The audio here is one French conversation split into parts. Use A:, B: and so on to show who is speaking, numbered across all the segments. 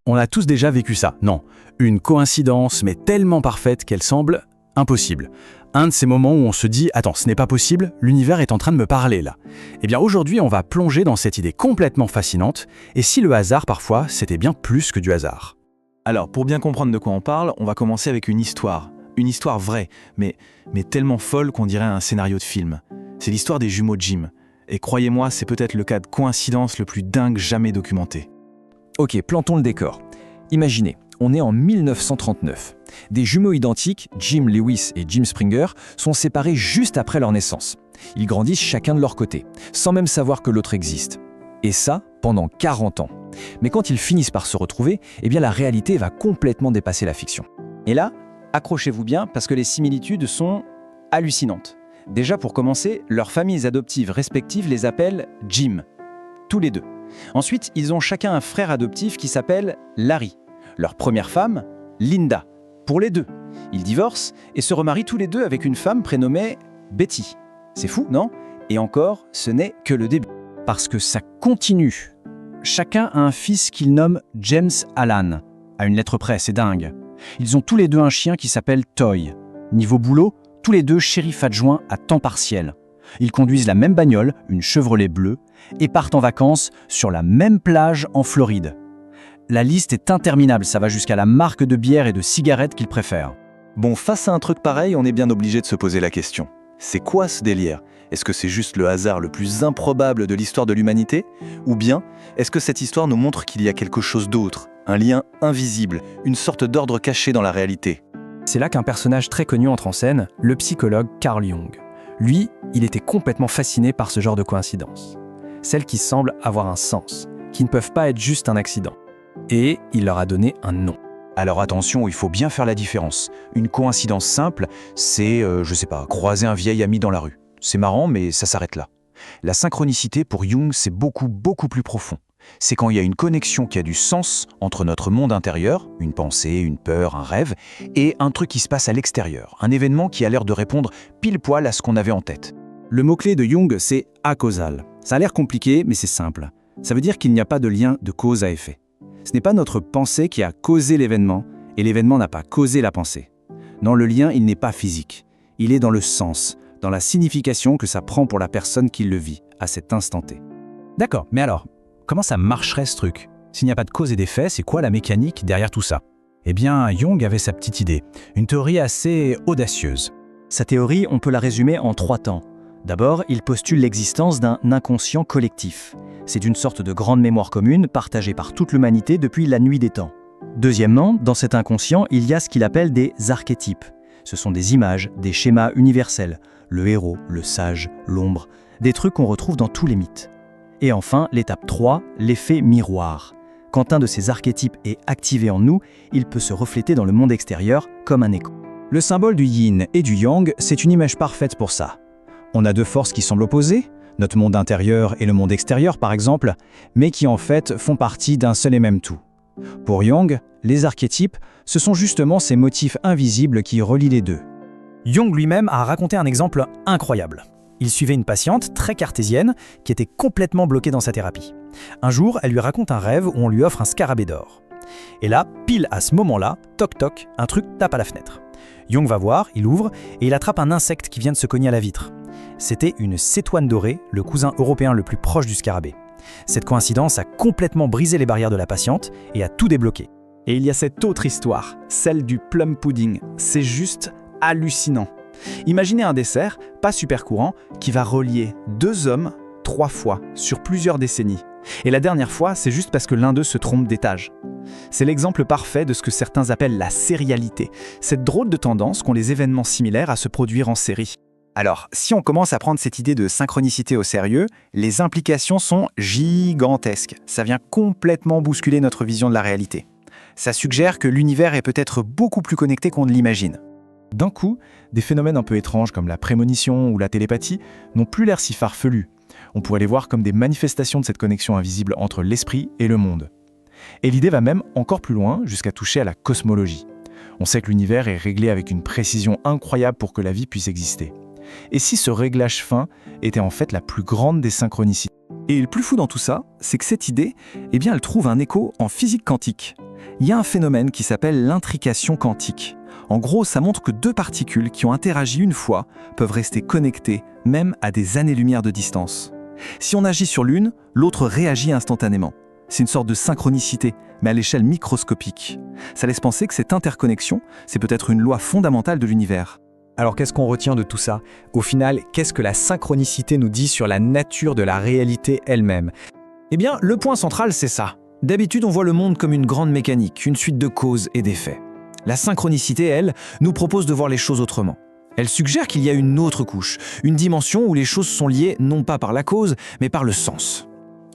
A: On a tous déjà vécu ça, non? Une coïncidence, mais tellement parfaite qu'elle semble impossible. Un de ces moments où on se dit « Attends, ce n'est pas possible, l'univers est en train de me parler là ». Eh bien aujourd'hui, on va plonger dans cette idée complètement fascinante, et si le hasard parfois, c'était bien plus que du hasard.
B: Alors, pour bien comprendre de quoi on parle, on va commencer avec une histoire vraie, mais tellement folle qu'on dirait un scénario de film. C'est l'histoire des jumeaux Jim. Et croyez-moi, c'est peut-être le cas de coïncidence le plus dingue jamais documenté.
C: Ok, plantons le décor. Imaginez, on est en 1939. Des jumeaux identiques, Jim Lewis et Jim Springer, sont séparés juste après leur naissance. Ils grandissent chacun de leur côté, sans même savoir que l'autre existe. Et ça, pendant 40 ans. Mais quand ils finissent par se retrouver, eh bien la réalité va complètement dépasser la fiction.
D: Et là, accrochez-vous bien parce que les similitudes sont hallucinantes. Déjà pour commencer, leurs familles adoptives respectives les appellent Jim, tous les deux. Ensuite, ils ont chacun un frère adoptif qui s'appelle Larry. Leur première femme, Linda, pour les deux. Ils divorcent et se remarient tous les deux avec une femme prénommée Betty. C'est fou, non? Et encore, ce n'est que le début.
A: Parce que ça continue. Chacun a un fils qu'ils nomment James Alan. À une lettre près, c'est dingue. Ils ont tous les deux un chien qui s'appelle Toy. Niveau boulot, tous les deux shérifs adjoints à temps partiel. Ils conduisent la même bagnole, une Chevrolet bleue, et partent en vacances sur la même plage en Floride. La liste est interminable, ça va jusqu'à la marque de bière et de cigarettes qu'ils préfèrent.
B: Bon, face à un truc pareil, on est bien obligé de se poser la question. C'est quoi ce délire? Est-ce que c'est juste le hasard le plus improbable de l'histoire de l'humanité? Ou bien, est-ce que cette histoire nous montre qu'il y a quelque chose d'autre? Un lien invisible, une sorte d'ordre caché dans la réalité?
C: C'est là qu'un personnage très connu entre en scène, le psychologue Carl Jung. Lui, il était complètement fasciné par ce genre de coïncidences. Celles qui semblent avoir un sens, qui ne peuvent pas être juste un accident. Et il leur a donné un nom.
E: Alors attention, il faut bien faire la différence. Une coïncidence simple, c'est, croiser un vieil ami dans la rue. C'est marrant, mais ça s'arrête là. La synchronicité, pour Jung, c'est beaucoup plus profond. C'est quand il y a une connexion qui a du sens entre notre monde intérieur, une pensée, une peur, un rêve, et un truc qui se passe à l'extérieur, un événement qui a l'air de répondre pile poil à ce qu'on avait en tête.
A: Le mot-clé de Jung, c'est acausal. Ça a l'air compliqué, mais c'est simple. Ça veut dire qu'il n'y a pas de lien de cause à effet. Ce n'est pas notre pensée qui a causé l'événement, et l'événement n'a pas causé la pensée. Non, le lien, il n'est pas physique. Il est dans le sens, dans la signification que ça prend pour la personne qui le vit, à cet instant T.
F: D'accord, mais alors, comment ça marcherait ce truc? S'il n'y a pas de cause et d'effet, c'est quoi la mécanique derrière tout ça? Eh bien, Jung avait sa petite idée, une théorie assez audacieuse.
D: Sa théorie, on peut la résumer en 3 temps. D'abord, il postule l'existence d'un inconscient collectif. C'est une sorte de grande mémoire commune partagée par toute l'humanité depuis la nuit des temps. Deuxièmement, dans cet inconscient, il y a ce qu'il appelle des archétypes. Ce sont des images, des schémas universels, le héros, le sage, l'ombre, des trucs qu'on retrouve dans tous les mythes. Et enfin, l'étape 3, l'effet miroir. Quand un de ces archétypes est activé en nous, il peut se refléter dans le monde extérieur comme un écho.
F: Le symbole du yin et du yang, c'est une image parfaite pour ça. On a deux forces qui semblent opposées, notre monde intérieur et le monde extérieur par exemple, mais qui en fait font partie d'un seul et même tout. Pour Jung, les archétypes, ce sont justement ces motifs invisibles qui relient les deux.
C: Jung lui-même a raconté un exemple incroyable. Il suivait une patiente très cartésienne qui était complètement bloquée dans sa thérapie. Un jour, elle lui raconte un rêve où on lui offre un scarabée d'or. Et là, pile à ce moment-là, toc toc, un truc tape à la fenêtre. Jung va voir, il ouvre et il attrape un insecte qui vient de se cogner à la vitre. C'était une cétoine dorée, le cousin européen le plus proche du scarabée. Cette coïncidence a complètement brisé les barrières de la patiente et a tout débloqué.
A: Et il y a cette autre histoire, celle du plum pudding. C'est juste hallucinant. Imaginez un dessert, pas super courant, qui va relier 2 hommes 3 fois sur plusieurs décennies. Et la dernière fois, c'est juste parce que l'un d'eux se trompe d'étage. C'est l'exemple parfait de ce que certains appellent la sérialité, cette drôle de tendance qu'ont les événements similaires à se produire en série. Alors, si on commence à prendre cette idée de synchronicité au sérieux, les implications sont gigantesques. Ça vient complètement bousculer notre vision de la réalité. Ça suggère que l'univers est peut-être beaucoup plus connecté qu'on ne l'imagine. D'un coup, des phénomènes un peu étranges comme la prémonition ou la télépathie n'ont plus l'air si farfelus. On pourrait les voir comme des manifestations de cette connexion invisible entre l'esprit et le monde. Et l'idée va même encore plus loin, jusqu'à toucher à la cosmologie. On sait que l'univers est réglé avec une précision incroyable pour que la vie puisse exister. Et si ce réglage fin était en fait la plus grande des synchronicités? Et le plus fou dans tout ça, c'est que cette idée, elle trouve un écho en physique quantique.
B: Il y a un phénomène qui s'appelle l'intrication quantique. En gros, ça montre que deux particules qui ont interagi une fois peuvent rester connectées, même à des années-lumière de distance. Si on agit sur l'une, l'autre réagit instantanément. C'est une sorte de synchronicité, mais à l'échelle microscopique. Ça laisse penser que cette interconnexion, c'est peut-être une loi fondamentale de l'univers.
C: Alors qu'est-ce qu'on retient de tout ça? Au final, qu'est-ce que la synchronicité nous dit sur la nature de la réalité elle-même? Eh bien, le point central, c'est ça. D'habitude, on voit le monde comme une grande mécanique, une suite de causes et d'effets. La synchronicité, elle, nous propose de voir les choses autrement. Elle suggère qu'il y a une autre couche, une dimension où les choses sont liées non pas par la cause, mais par le sens.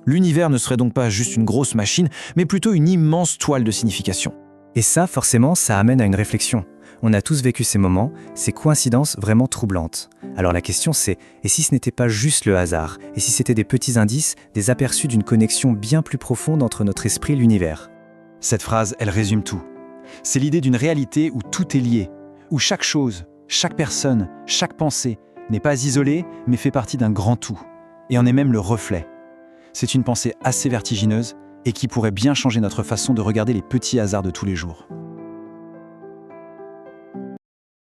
C: L'univers ne serait donc pas juste une grosse machine, mais plutôt une immense toile de signification.
D: Et ça, forcément, ça amène à une réflexion. On a tous vécu ces moments, ces coïncidences vraiment troublantes. Alors la question c'est, et si ce n'était pas juste le hasard? Et si c'était des petits indices, des aperçus d'une connexion bien plus profonde entre notre esprit et l'univers?
E: Cette phrase, elle résume tout. C'est l'idée d'une réalité où tout est lié, où chaque chose, chaque personne, chaque pensée n'est pas isolée, mais fait partie d'un grand tout. Et en est même le reflet. C'est une pensée assez vertigineuse et qui pourrait bien changer notre façon de regarder les petits hasards de tous les jours.